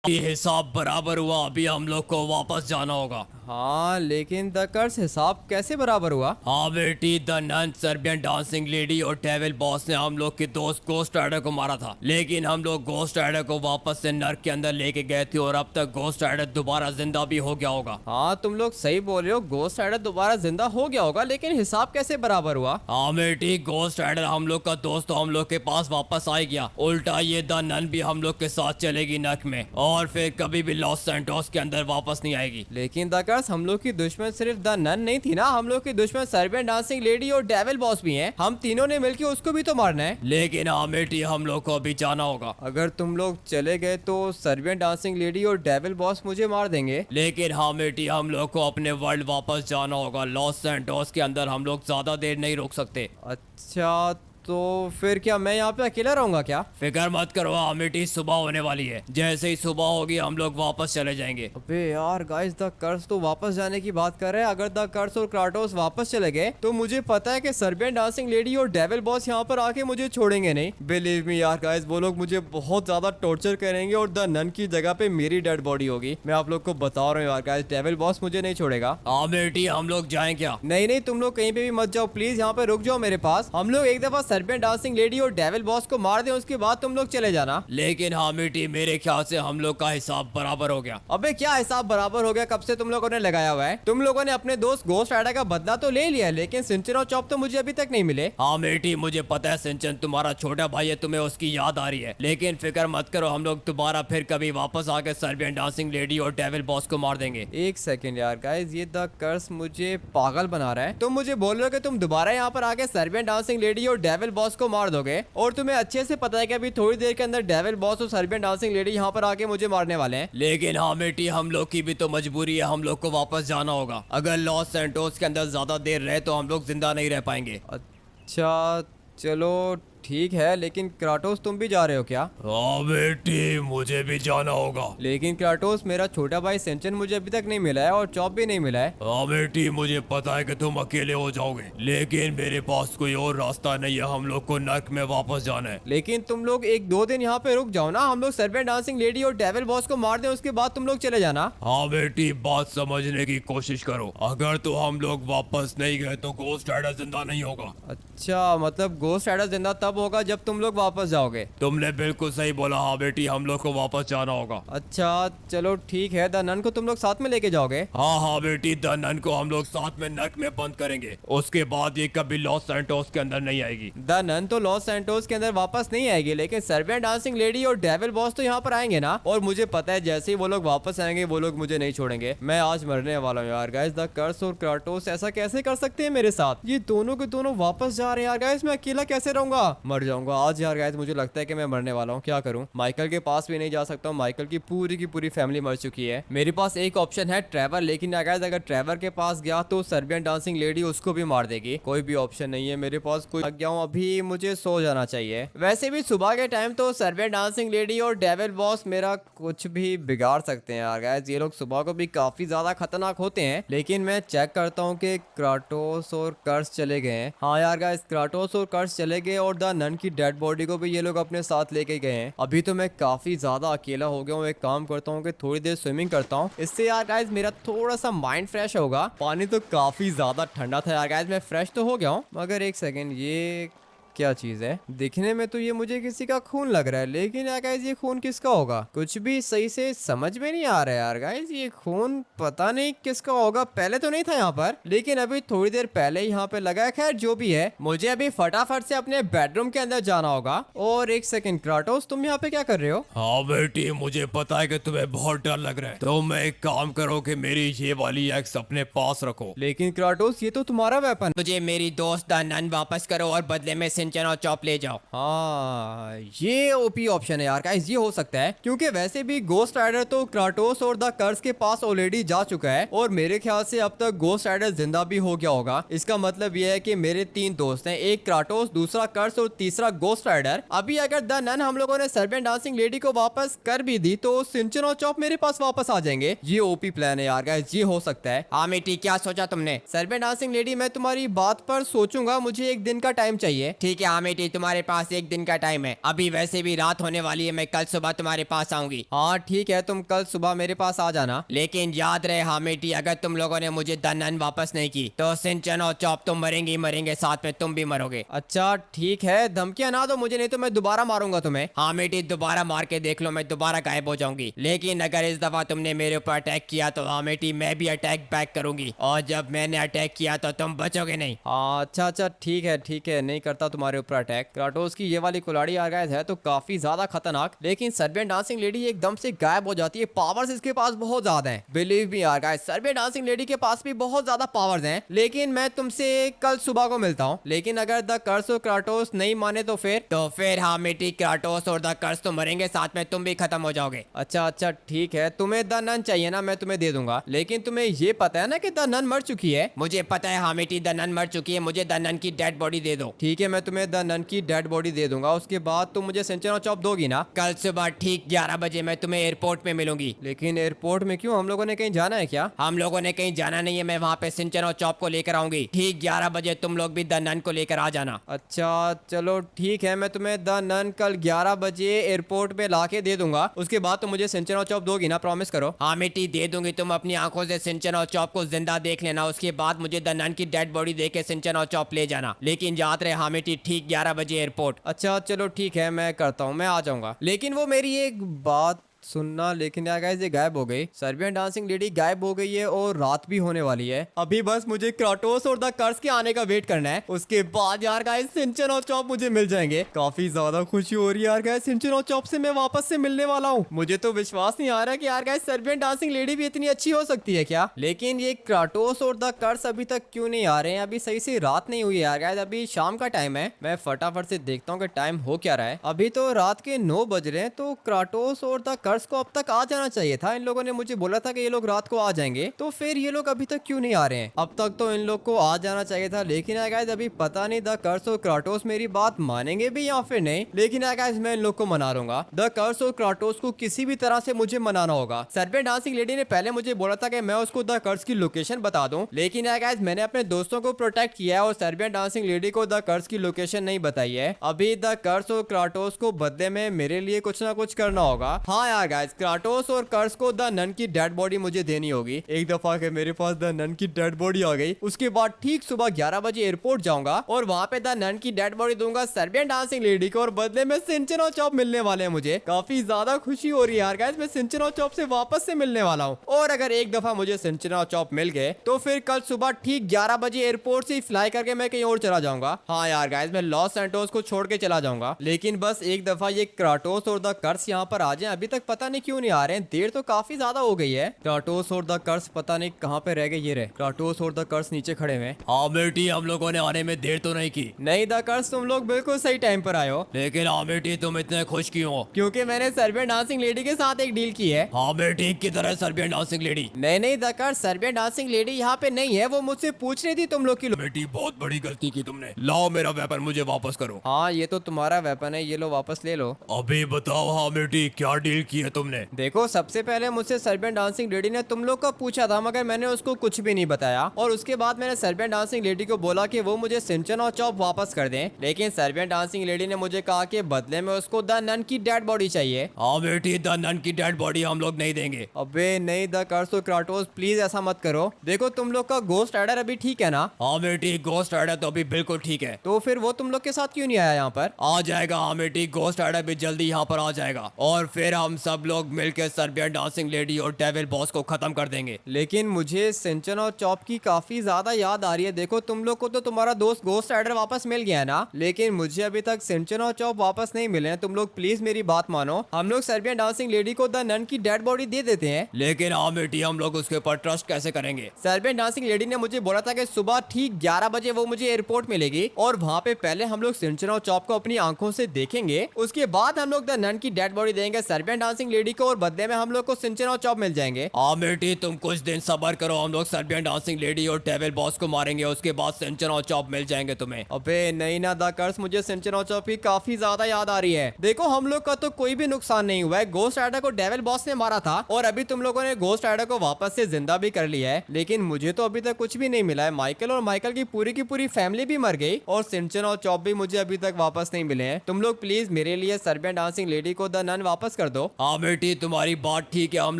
ये हिसाब बराबर हुआ, अभी हम लोग को वापस जाना होगा। हाँ लेकिन द कर्स हिसाब कैसे बराबर हुआ? हाँ बेटी, the nun, Serbian dancing lady और डेविल बॉस ने हम लोग के दोस्त गोस्ट राइडर को मारा था, लेकिन हम लोग गोस्ट राइडर को वापस से नर्क के अंदर लेके गए थे और अब तक गोस्ट राइडर दोबारा जिंदा भी हो गया होगा। हाँ तुम लोग सही बोल रहे हो, गोस्ट राइडर दोबारा जिंदा हो गया होगा, लेकिन हिसाब कैसे बराबर हुआ? हाँ बेटी, गोस्ट राइडर हम लोग का दोस्त तो हम लोग के पास वापस आ गया, उल्टा ये द नन भी हम लोग के साथ चलेगी नर्क में और फिर कभी भी लॉस सैंटोस के अंदर वापस नहीं आएगी। लेकिन द कर्स हम लोग की दुश्मन सिर्फ द नन नहीं थी ना, हम लोग की दुश्मन सर्बियन डांसिंग लेडी और डेविल बॉस भी हैं। हम तीनों ने मिलकर उसको भी तो मारना है। लेकिन हाँ बेटी, हम लोग को अभी जाना होगा। अगर तुम लोग चले गए तो सर्बियन डांसिंग लेडी और डेविल बॉस मुझे मार देंगे। लेकिन हाँ बेटी, हम लोग को अपने वर्ल्ड वापस जाना होगा। लॉस सैंटोस के अंदर हम लोग ज्यादा देर नहीं रुक सकते। अच्छा तो फिर क्या मैं यहाँ पे अकेला रहूंगा क्या? फिक्र मत करो अमिटी, सुबह होने वाली है, जैसे ही सुबह होगी हम लोग वापस चले जाएंगे। अबे यार गाइस, द कर्स तो वापस जाने की बात कर रहे हैं। अगर द कर्स और क्राटोस वापस चले गए तो मुझे पता है कि सर्बियन डांसिंग लेडी और डेविल बॉस यहाँ पर आके मुझे छोड़ेंगे नहीं। बिलीव मी यार गाइस, वो लोग मुझे बहुत ज्यादा टॉर्चर करेंगे और द नन की जगह पे मेरी डेड बॉडी होगी। मैं आप लोग को बता रहा हूँ यार गाइस, डेविल बॉस मुझे नहीं छोड़ेगा। अमिटी, हम लोग जाएं क्या? नहीं नहीं, तुम लोग कहीं पे भी मत जाओ प्लीज, यहाँ पे रुक जाओ मेरे पास। हम लोग एक दफा सर्बियन डांसिंग लेडी और डेविल बॉस को मार दें, उसके बाद तुम लोग चले जाना। लेकिन हाँ बेटी, मेरे ख्याल से हम लोग का हिसाब बराबर हो गया। अबे क्या हिसाब बराबर हो गया? कब से तुम लोगों ने लगाया हुआ है? तुम लोगों ने अपने दोस्त गोस्ट राइडर का बदला तो ले लिया है, लेकिन सिंचन और चॉप तो मुझे अभी तक नहीं मिले। हाँ बेटी, मुझे पता है सिंचन तुम्हारा छोटा भाई है, तुम्हें उसकी याद आ रही है, लेकिन फिक्र मत करो, हम लोग दोबारा फिर कभी वापस आके सर्बियन डांसिंग लेडी और डेविल बॉस को मार देंगे। एक सेकंड यार गाइस, ये द कर्स मुझे पागल बना रहा है। तुम मुझे बोल रहे हो कि तुम दोबारा यहाँ पर आके सर्बियन डांसिंग लेडी और डेविल बॉस को मार दोगे, और तुम्हें अच्छे से पता है कि अभी थोड़ी देर के अंदर डेविल बॉस और सर्बियन डांसिंग लेडी यहाँ पर आके मुझे मारने वाले हैं। लेकिन हाँ बेटी, हम लोग की भी तो मजबूरी है, हम लोग को वापस जाना होगा। अगर लॉस सैंटोस के अंदर ज्यादा देर रहे तो हम लोग जिंदा नहीं रह पाएंगे। अच्छा चलो ठीक है, लेकिन क्राटोस तुम भी जा रहे हो क्या? हाँ बेटी, मुझे भी जाना होगा। लेकिन क्राटोस, मेरा छोटा भाई सिंचन मुझे अभी तक नहीं मिला है और चॉप भी नहीं मिला है। हाँ बेटी, मुझे पता है कि तुम अकेले हो जाओगे, लेकिन मेरे पास कोई और रास्ता नहीं है, हम लोग को नर्क में वापस जाना है। लेकिन तुम लोग एक दो दिन यहाँ पे रुक जाओ ना, हम लोग सर्बियन डांसिंग लेडी और डेविल बॉस को मार दें, उसके बाद तुम लोग चले जाना। हाँ बेटी, बात समझने की कोशिश करो, अगर तो हम लोग वापस नहीं गए तो गोस्ट राइडर जिंदा नहीं होगा। अच्छा, मतलब गोस्ट राइडर जिंदा तब होगा जब तुम लोग वापस जाओगे। तुमने बिल्कुल सही बोला। हाँ बेटी, हम लोग को वापस जाना होगा। अच्छा चलो ठीक है, द नन को तुम लोग साथ में लेके जाओगे? हाँ हाँ बेटी, द नन को हम लोग साथ में नर्क में बंद करेंगे, उसके बाद ये कभी लॉस सैंटोस के अंदर नहीं आएगी। द नन तो लॉस सैंटोस के अंदर वापस नहीं आएगी, लेकिन सर्बियन डांसिंग लेडी और डेविल बॉस तो यहाँ पर आएंगे ना, और मुझे पता है जैसे ही वो लोग वापस आएंगे वो लोग मुझे नहीं छोड़ेंगे। मैं आज मरने वाला हूँ यार गाइस। द कर्स और क्राटोस ऐसा कैसे कर सकते हैं मेरे साथ? ये दोनों के दोनों वापस जा रहे हैं यार गाइस, मैं अकेला कैसे रहूंगा? मर जाऊंगा आज यार गाइस, मुझे लगता है कि मैं मरने वाला हूँ। क्या करूँ? माइकल के पास भी नहीं जा सकता हूँ, माइकल की पूरी फैमिली मर चुकी है। मेरे पास एक ऑप्शन है, ट्रेवर, लेकिन गाइस अगर ट्रेवर के पास गया तो सर्बियन डांसिंग लेडी उसको भी मार देगी। कोई भी ऑप्शन नहीं है मेरे पास। कोई लग गया हूँ, अभी मुझे सो जाना चाहिए। वैसे भी सुबह के टाइम तो सर्बियन डांसिंग लेडी और डेविल बॉस मेरा कुछ भी बिगाड़ सकते हैं यार गाइस। ये लोग सुबह को भी काफी ज्यादा खतरनाक होते हैं, लेकिन मैं चेक करता हूँ कि क्राटोस और कर्स चले गए हैं। हाँ यार गाइस, क्राटोस और कर्स चले गए और द नन की डेड बॉडी को भी ये लोग अपने साथ लेके गए हैं। अभी तो मैं काफी ज्यादा अकेला हो गया हूँ। एक काम करता हूँ कि थोड़ी देर स्विमिंग करता हूँ, इससे यार गाइस मेरा थोड़ा सा माइंड फ्रेश होगा। पानी तो काफी ज्यादा ठंडा था यार गाइस, मैं फ्रेश तो हो गया हूँ, मगर एक सेकेंड, ये क्या चीज है? दिखने में तो ये मुझे किसी का खून लग रहा है, लेकिन यार गाइस ये खून किसका होगा? कुछ भी सही से समझ में नहीं आ रहा है यार गाइस। ये खून पता नहीं किसका होगा, पहले तो नहीं था यहाँ पर, लेकिन अभी थोड़ी देर पहले यहाँ पे लगा है। खैर जो भी है, मुझे अभी फटाफट से अपने बेडरूम के अंदर जाना होगा। और एक सेकंड, क्राटोस तुम यहाँ पे क्या कर रहे हो? हाँ बेटी, मुझे पता है कि तुम्हें बहुत डर लग रहा है, तो मैं एक काम करो कि मेरी ये वाली एक्स अपने पास रखो। लेकिन क्राटोस, ये तो तुम्हारा वेपन। मुझे मेरी दोस्त द नन वापस करो और बदले में सिंचन और चॉप ले जाओ। हाँ, ये ओपी ऑप्शन है यार गाइस, ये हो सकता है, क्योंकि वैसे भी गोस्ट राइडर तो क्राटोस और द कर्स के पास ऑलरेडी जा चुका है, और मेरे ख्याल से अब तक गोस्ट राइडर जिंदा भी हो गया होगा। इसका मतलब ये है कि मेरे 3 दोस्त हैं, एक क्राटोस, दूसरा कर्स और तीसरा गोस्ट राइडर। अभी अगर द नन हम लोगों ने सर्बियन डांसिंग लेडी को वापस कर भी दी तो सिंचन और चॉप मेरे पास वापस आ जाएंगे। ये ओपी प्लान है यार गाइस, ये हो सकता है। हाँ मिट्टी, क्या सोचा तुमने? सर्बियन डांसिंग लेडी, मैं तुम्हारी बात पर सोचूंगा, मुझे एक दिन का टाइम चाहिए। ठीक ठीक है हामिटी, तुम्हारे पास एक दिन का टाइम है। अभी वैसे भी रात होने वाली है, मैं कल सुबह तुम्हारे पास आऊंगी। हाँ ठीक है, तुम कल सुबह मेरे पास आ जाना। लेकिन याद रहे हामिटी, अगर तुम लोगों ने मुझे द नन वापस नहीं की तो सिंचन और चॉप तो मरेंगे ही मरेंगे, साथ में तुम भी मरोगे। अच्छा ठीक है, धमकियां ना दो मुझे, नहीं तो मैं दोबारा मारूंगा तुम्हें। हामिटी दोबारा मार के देख लो, मैं दोबारा गायब हो जाऊंगी। लेकिन अगर इस दफा तुमने मेरे ऊपर अटैक किया तो हामिटी मैं भी अटैक बैक करूंगी, और जब मैंने अटैक किया तो तुम बचोगे नहीं। हाँ अच्छा अच्छा ठीक है, नहीं करता तुम्हारे ऊपर अटैक। क्राटोस की ये वाली कुल्हाड़ी आ गया है तो काफी ज्यादा खतरनाक, लेकिन सर्बियन डांसिंग लेडी एकदम से गायब हो जाती है। पावर्स इसके पास बहुत ज्यादा हैं, बिलीव मी यार गाइस, सर्बियन डांसिंग लेडी के पास भी बहुत ज्यादा पावर्स हैं। लेकिन मैं तुमसे कल सुबह को मिलता हूँ, लेकिन अगर द कर्स और क्राटोस नहीं माने तो फिर हामिटी क्राटोस और द कर्स तो मरेंगे, साथ में तुम भी खत्म हो जाओगे। अच्छा अच्छा ठीक है, तुम्हें द नन चाहिए ना, मैं तुम्हें दे दूंगा, लेकिन तुम्हें ये पता है ना कि द नन मर चुकी है। मुझे पता है हामिटी, द नन मर चुकी है, मुझे द नन की डेड बॉडी दे दो। ठीक है, मैं तुम्हें द नन की डेड बॉडी दे दूंगा, उसके बाद तुम मुझे सिंचन और चॉप दोगी ना। कल सुबह ठीक 11 बजे मैं तुम्हें एयरपोर्ट में मिलूंगी। लेकिन एयरपोर्ट में क्यों, हम लोगों ने कहीं जाना है क्या? हम लोगों ने कहीं जाना नहीं है, मैं वहाँ पे सिंचन और चॉप को लेकर आऊंगी। ठीक 11 बजे तुम लोग भी द नन को लेकर आ जाना। अच्छा चलो ठीक है, मैं तुम्हें द नन कल 11 बजे एयरपोर्ट पे लाके दे दूंगा, उसके बाद तुम मुझे सिंचन और चॉप दोगी ना, प्रॉमिस करो। हामिटी दे दूंगी, तुम अपनी आंखों से सिंचन और चॉप को जिंदा देख लेना, उसके बाद मुझे द नन की डेड बॉडी दे के सिंचन और चॉप ले जाना। लेकिन याद रहे हामिटी, ठीक 11 बजे एयरपोर्ट। अच्छा चलो ठीक है, मैं करता हूँ, मैं आ जाऊंगा। लेकिन वो मेरी एक बात सुनना, लेकिन यार गाइस ये गायब हो गई, सर्बियन डांसिंग लेडी गायब हो गई है और रात भी होने वाली है। अभी बस मुझे क्राटोस और द कर्स के आने का वेट करना है, उसके बाद यार गाइस सिंचन और चॉप मुझे मिल जाएंगे। काफी ज्यादा खुशी हो रही है यार गाइस, सिंचन और चॉप से मैं वापस से मिलने वाला हूँ। मुझे तो विश्वास नहीं आ रहा कि यार गाइस सर्बियन डांसिंग लेडी भी इतनी अच्छी हो सकती है क्या। लेकिन ये क्राटोस और द कर्स अभी तक क्यों नहीं आ रहे हैं? अभी सही से रात नहीं हुई है यार गाइस, अभी शाम का टाइम है। मैं फटाफट से देखता हूँ कि टाइम हो क्या रहा है। अभी तो रात के 9 बज रहे हैं, तो क्राटोस और द कर्स को अब तक आ जाना चाहिए था। इन लोगों ने मुझे बोला था कि ये लोग रात को आ जाएंगे, तो फिर ये लोग अभी तक क्यों नहीं आ रहे हैं? अब तक तो इन लोग को आ जाना चाहिए था, लेकिन गाइस अभी पता नहीं द कर्स और क्राटोस मेरी बात मानेंगे भी या फिर नहीं। लेकिन गाइस मैं इन लोग को मना लूंगा, द कर्स और क्राटोस को किसी भी तरह से मुझे मनाना होगा। सर्बियन डांसिंग लेडी ने पहले मुझे बोला था कि मैं उसको द कर्स की लोकेशन बता दूं, लेकिन गाइस मैंने अपने दोस्तों को प्रोटेक्ट किया है और सर्बियन डांसिंग लेडी को द कर्स की लोकेशन नहीं बताई है। अभी द कर्स और क्राटोस को बदले में मेरे लिए कुछ ना कुछ करना होगा। हाँ यार गाइस, क्राटोस और कर्स को द नन की डेड बॉडी मुझे देनी होगी। एक दफा के मेरे पास द नन की डेड बॉडी आ गई, उसके बाद ठीक सुबह 11 बजे एयरपोर्ट जाऊंगा और वहां पे द नन की डेड बॉडी दूंगा सर्बियन डांसिंग लेडी को, और बदले में सिंचन और चॉप मिलने वाले हैं मुझे। काफी ज्यादा खुशी हो रही है यार गाइस, मैं सिंचन और चॉप से वापस से मिलने वाला हूँ। और अगर एक दफा मुझे सिंचन और चॉप मिल गए तो फिर कल सुबह ठीक 11 बजे एयरपोर्ट से फ्लाई करके मैं कहीं और चला जाऊंगा। हाँ यार गाइस, मैं लॉस सैंटोस को छोड़ के चला जाऊंगा। लेकिन बस एक दफा ये क्राटोस और द कर्स यहाँ पर आ जाए, अभी तक पता नहीं क्यों नहीं आ रहे हैं, देर तो काफी ज्यादा हो गई है। क्राटोस और द कर्स पता नहीं कहाँ पे रह गए। ये रहे क्राटोस और द कर्स नीचे खड़े हुए। हामिटी, हम लोगों ने आने में देर तो नहीं की। नहीं द कर्स, तुम लोग बिल्कुल सही टाइम पर आए हो। लेकिन हामिटी, तुम इतने खुश क्यों हो? क्योंकि मैंने सर्बियन डांसिंग लेडी के साथ एक डील की है। हामिटी की तरह सर्बियन डांसिंग लेडी? नहीं the curse, Serbian dancing lady यहाँ पे नहीं है, वो मुझसे पूछ रही थी तुम लोग की। बेटी, बहुत बड़ी गलती की तुमने। लाओ मेरा वेपन, मुझे वापस करो। हाँ ये तो तुम्हारा वेपन है, ये लो वापस ले लो। अभी बताओ हामिटी, क्या डील की है तुमने? देखो, सबसे पहले मुझसे सर्बियन डांसिंग लेडी ने तुम लोग का पूछा था, मगर मैंने उसको कुछ भी नहीं बताया। और उसके बाद मैंने सर्बियन डांसिंग लेडी को बोला कि वो मुझे सिंचन और चॉप वापस कर दें, लेकिन सर्बियन डांसिंग लेडी ने मुझे कहा कि बदले में उसको द नन की डेड बॉडी चाहिए। हाँ बेटी, द नन की डेड बॉडी हम लोग नहीं देंगे। अबे नहीं द कर्स और क्राटोस, प्लीज ऐसा मत करो। देखो तुम लोग का गोस्ट राइडर अभी ठीक है ना? हाँ बेटी, गोस्ट राइडर तो अभी बिल्कुल ठीक है। तो फिर वो तुम लोग के साथ क्यों नहीं आया यहाँ पर? आ जाएगा हाँ बेटी, गोस्ट राइडर भी जल्दी यहाँ पर आ जाएगा, और फिर हम सब लोग मिलकर सर्बियन डांसिंग लेडी और डेविल बॉस को खत्म कर देंगे। लेकिन मुझे सिंचन और चॉप की काफी ज्यादा याद आ रही है। देखो तुम लोग को तो तुम्हारा दोस्त गोस्ट राइडर वापस मिल गया है ना, लेकिन मुझे अभी तक सिंचन और चॉप वापस नहीं मिले हैं। तुम लोग प्लीज मेरी बात मानो, हम लोग सर्बियन डांसिंग लेडी को द नन की डेड बॉडी दे देते हैं। लेकिन हाँ बेटी, हम लोग उसके ऊपर ट्रस्ट कैसे करेंगे? सर्बियन डांसिंग लेडी ने मुझे बोला था कि सुबह ठीक 11 बजे वो मुझे एयरपोर्ट मिलेगी, और वहाँ पे पहले हम लोग सिंचन और चॉप को अपनी आंखों से देखेंगे, उसके बाद हम लोग द नन की डेड बॉडी देंगे। सर्बियन डांसिंग लेडी को और बदले में हम लोग को सिंचन और चॉप मिल जाएंगे। हाँ बेटी तुम कुछ दिन सब्र करो, हम लोग सर्बियन डांसिंग लेडी और डेविल बॉस को मारेंगे, उसके बाद सिंचन और चॉप मिल जाएंगे तुम्हें। अबे नहीं ना द कर्स, मुझे सिंचन और चॉप की काफी ज्यादा याद आ रही है। देखो हम लोग का तो कोई भी नुकसान नहीं हुआ है, गोस्ट राइडर को डेविल बॉस ने मारा था और अभी तुम लोगों ने गोस्ट राइडर को वापस से जिंदा भी कर लिया है, लेकिन मुझे तो अभी तक कुछ भी नहीं मिला है। माइकल और माइकल की पूरी फैमिली भी मर गई और सिंचन और चॉप भी मुझे अभी तक वापस नहीं मिले हैं। तुम लोग प्लीज मेरे लिए सर्बियन डांसिंग लेडी को द नन वापस कर दो। हाँ बेटी तुम्हारी बात ठीक है, हम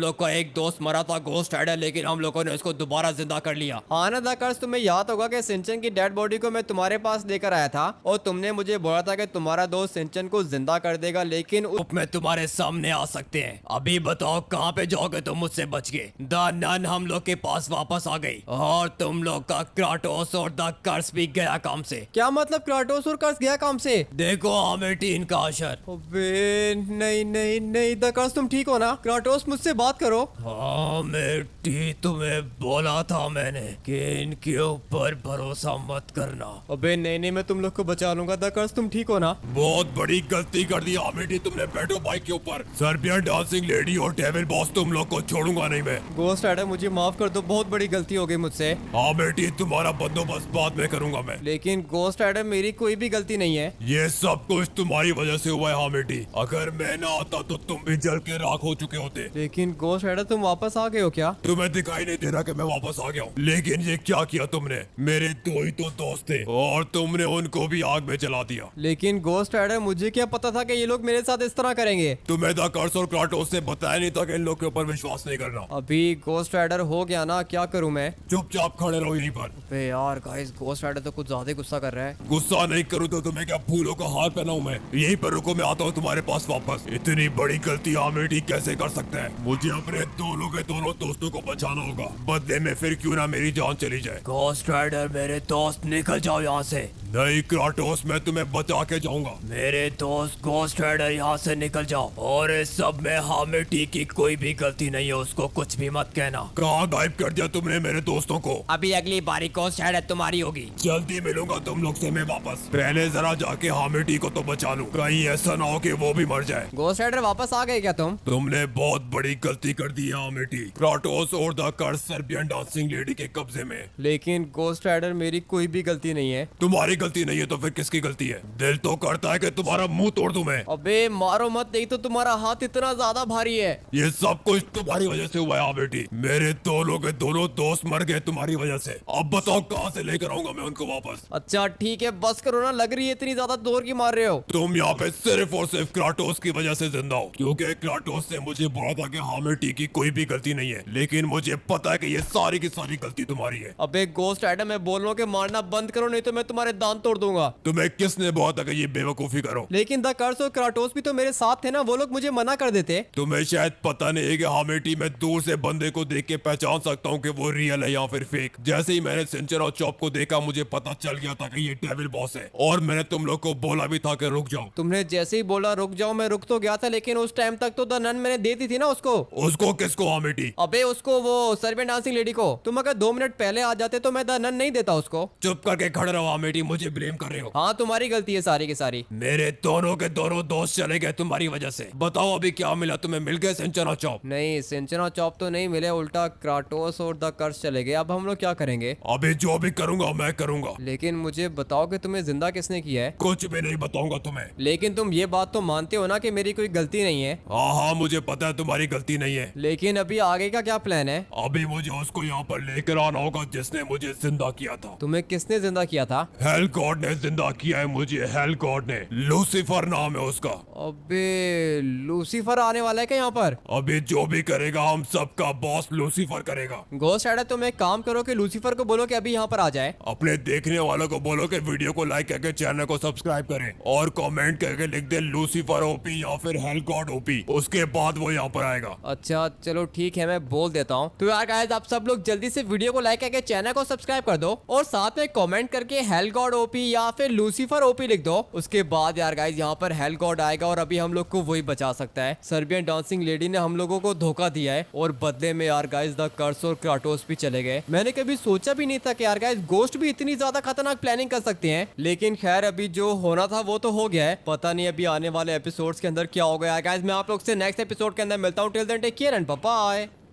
लोग का एक दोस्त मरा था गोस्ट राइडर, लेकिन हम लोगों ने उसको दोबारा जिंदा कर लिया। हाँ ना द कर्स, तुम्हें याद होगा कि सिंचन की डेड बॉडी को मैं तुम्हारे पास लेकर आया था और तुमने मुझे बोला था कि तुम्हारा दोस्त सिंचन को जिंदा कर देगा, लेकिन में तुम्हारे सामने आ सकते हैं। अभी बताओ कहाँ पे जाओगे तुम मुझसे बच के। द नन हम लोग के पास वापस आ गई और तुम लोग का क्राटोस और द कर्स भी गया काम से। क्या मतलब क्राटोस और कर्स गया काम से? देखो हमेटी इनका असर। अबे नहीं नहीं नहीं द कर्स, तुम ठीक हो ना? क्राटोस मुझसे बात करो। हाँ मेटी तुम्हें बोला था मैंने कि इनके ऊपर भरोसा मत करना। अबे नहीं नहीं मैं तुम लोग को बचा लूंगा। द कर्स तुम ठीक हो ना? बहुत बड़ी गलती कर दी हमेटी तुमने, बैठो बाइक के ऊपर। सर्बियन डांसिंग लेडी और डेविल बॉस तुम लोग को छोड़ूंगा नहीं मैं। गोस्ट राइडर मुझे माफ कर दो, बहुत बड़ी गलती हो गई मुझसे। हाँ बेटी तुम्हारा बंदोबस्त बाद में करूंगा मैं। लेकिन गोस्ट राइडर मेरी कोई भी गलती नहीं है। ये सब कुछ तुम्हारी वजह से हुआ है हाँ बेटी, अगर मैं ना आता तो तुम भी जल के राख हो चुके होते। लेकिन गोस्ट राइडर तुम वापस आ गए हो क्या? तुम्हें दिखाई नहीं दे रहा कि मैं वापस आ गया हूँ? लेकिन ये क्या किया तुमने, मेरे दो ही तो दोस्त थे और तुमने उनको भी आग में जला दिया। लेकिन गोस्ट राइडर मुझे क्या पता था कि ये लोग मेरे साथ इस तरह करेंगे। तुम्हें द कर्स और क्राटोस ने बताया नहीं था कि इन लोग के ऊपर विश्वास नहीं करना। अभी गोस्ट राइडर हो गया ना, क्या करूं मैं? चुपचाप खड़े रहो यहीं पर। अबे यार गाइस, गोस्ट राइडर तो कुछ ज्यादा ही गुस्सा कर रहा है। गुस्सा नहीं करूँ तो तुम्हें क्या फूलों का हार पहनाऊं मैं? यहीं पर रुको, मैं आता हूँ तुम्हारे पास वापस। इतनी बड़ी गलती आमेटी कैसे कर सकते हैं? मुझे अपने दोनों के दोनों दोस्तों को बचाना होगा, बदले में फिर क्यों ना मेरी जान चली जाए। गोस्ट राइडर मेरे दोस्त निकल जाओ यहाँ से। नहीं क्राटोस, मैं तुम्हें बचा के जाऊंगा। मेरे दोस्त गोस्ट राइडर यहाँ से निकल जाओ, और इस सब में हामेटी की कोई भी गलती नहीं है, उसको कुछ भी मत कहना। कहाँ गायब कर दिया तुमने मेरे दोस्तों को? अभी अगली बारी गोस्ट राइडर तुम्हारी होगी। जल्दी मिलूंगा तुम लोग से मैं वापस। पहले जरा जाके हामेटी को तो बचा लूं, कहीं ऐसा ना हो कि वो भी मर जाए। गोस्ट राइडर वापस आ गए क्या तुम? तुमने बहुत बड़ी गलती कर दी है हामेटी। क्राटोस और the curse Serbian dancing lady के कब्जे में। लेकिन गोस्ट राइडर मेरी कोई भी गलती नहीं है। तुम्हारी गलती नहीं है तो फिर किसकी गलती है? दिल तो करता है कि तुम्हारा मुंह तोड़ दूं मैं। अबे मारो मत, नहीं तो तुम्हारा हाथ इतना ज्यादा भारी है। ये सब कुछ तुम्हारी वजह से हुआ है बेटी, मेरे दोनों के दोनों दोस्त मर गए तुम्हारी वजह से। अब बताओ कहाँ से लेकर आऊंगा मैं उनको वापस? अच्छा ठीक है, बस करो ना, लग रही है इतनी ज्यादा जोर की मार रहे हो। तुम यहाँ पे सिर्फ और सिर्फ क्राटोस की वजह से जिंदा हो, क्योंकि क्राटोस ने मुझे बोला था कि हामेटी की कोई भी गलती नहीं है, लेकिन मुझे पता है कि ये सारी की सारी गलती तुम्हारी है। अबे गोस्ट राइडर, मैं बोल रहा हूँ कि मारना बंद करो, नहीं तो मैं तुम्हारे दांत तोड़ दूंगा। तुम्हें किसने बोला था कि ये बेवकूफी करो? लेकिन द कर्स और क्राटोस भी तो मेरे साथ थे ना, वो लोग मुझे मना कर देते। तुम्हें शायद पता नहीं है कि हामेटी मैं दूर से बंदे को देख के पहचान सकता हूँ कि वो रियल है या फिर फेक। जैसे ही मैंने सिंचन और चॉप को देखा मुझे पता चल गया था कि ये डेविल बॉस है, और मैंने तुम लोग को बोला भी था कि रुक जाओ। तुमने जैसे ही बोला रुक जाओ, मैं रुक तो गया था, लेकिन उस टाइम तक तो द नन मैंने दे दी थी ना उसको। उसको किसको हामेटी? अबे उसको, वो सर्बियन डांसिंग लेडी को। तुम अगर 2 मिनट पहले आ जाते तो मैं द नन नहीं देता उसको। चुप करके खड़े रहो हामेटी, मुझे ब्लेम कर रहे हो। हाँ तुम्हारी गलती है सारी की सारी। मेरे दोनों के दोनों दोस्त चले गए तुम्हारी वजह से। बताओ अभी क्या मिला तुम्हें? मिल गए सिंचन और चॉप? नहीं, सिंचन और चॉप तो नहीं मिले, उल्टा क्राटोस और द कर्स चले गए। अब हम लोग क्या करेंगे? अभी जो भी करूंगा मैं करूंगा। लेकिन मुझे बताओ कि तुम्हें जिंदा किसने किया है? कुछ भी नहीं बताऊंगा तुम्हें। लेकिन तुम ये बात तो मानते हो ना कि मेरी कोई गलती नहीं है? हाँ हाँ मुझे पता है तुम्हारी गलती नहीं है। लेकिन अभी आगे का क्या प्लान है? अभी मुझे उसको यहाँ पर लेकर आना होगा जिसने मुझे जिंदा किया था। तुम्हें किसने जिंदा किया था? हेल गॉड ने जिंदा किया है मुझे, हेल गॉड ने। लूसीफर नाम है उसका। अबे लूसीफर आने वाला है क्या यहाँ पर? अभी जो भी करेगा हम सबका बॉस लूसीफर करेगा। गोस्ट राइडर, तुम एक काम करो कि लूसीफर को बोलो कि अभी यहाँ पर आ जाए। अपने देखने वालों को बोलो कि वीडियो को लाइक करके चैनल को सब्सक्राइब करें और कमेंट करके लिख दे लूसीफर ओपी या फिर हेल गॉड ओपी, उसके बाद वो यहाँ पर आएगा। अच्छा चलो ठीक है, मैं बोल देता हूँ। तो यार गाइस, आप सब लोग जल्दी से वीडियो को लाइक करके चैनल को सब्सक्राइब कर दो और साथ में कमेंट करके हेल गॉड गॉड ओपी या फिर लूसीफर ओपी लिख दो। उसके बाद यार गाइस यहाँ पर हेल गॉड आएगा और अभी हम लोग को वही बचा सकता है। सर्बियन डांसिंग लेडी ने हम लोगों को धोखा दिया है और बदले में यार गाइस द कर्स और क्राटोस भी चले गए। मैंने कभी सोचा भी नहीं था कि यार गाइस गोस्ट भी इतनी ज्यादा खतरनाक प्लानिंग कर सकते हैं, लेकिन खैर अभी जो होना था वो तो हो गया है। पता नहीं अभी आने वाले एपिसोड्स के अंदर क्या हो गया गाइस। मैं आप लोग से नेक्स्ट एपिसोड के अंदर मिलता हूँ। Till then take care and bye bye.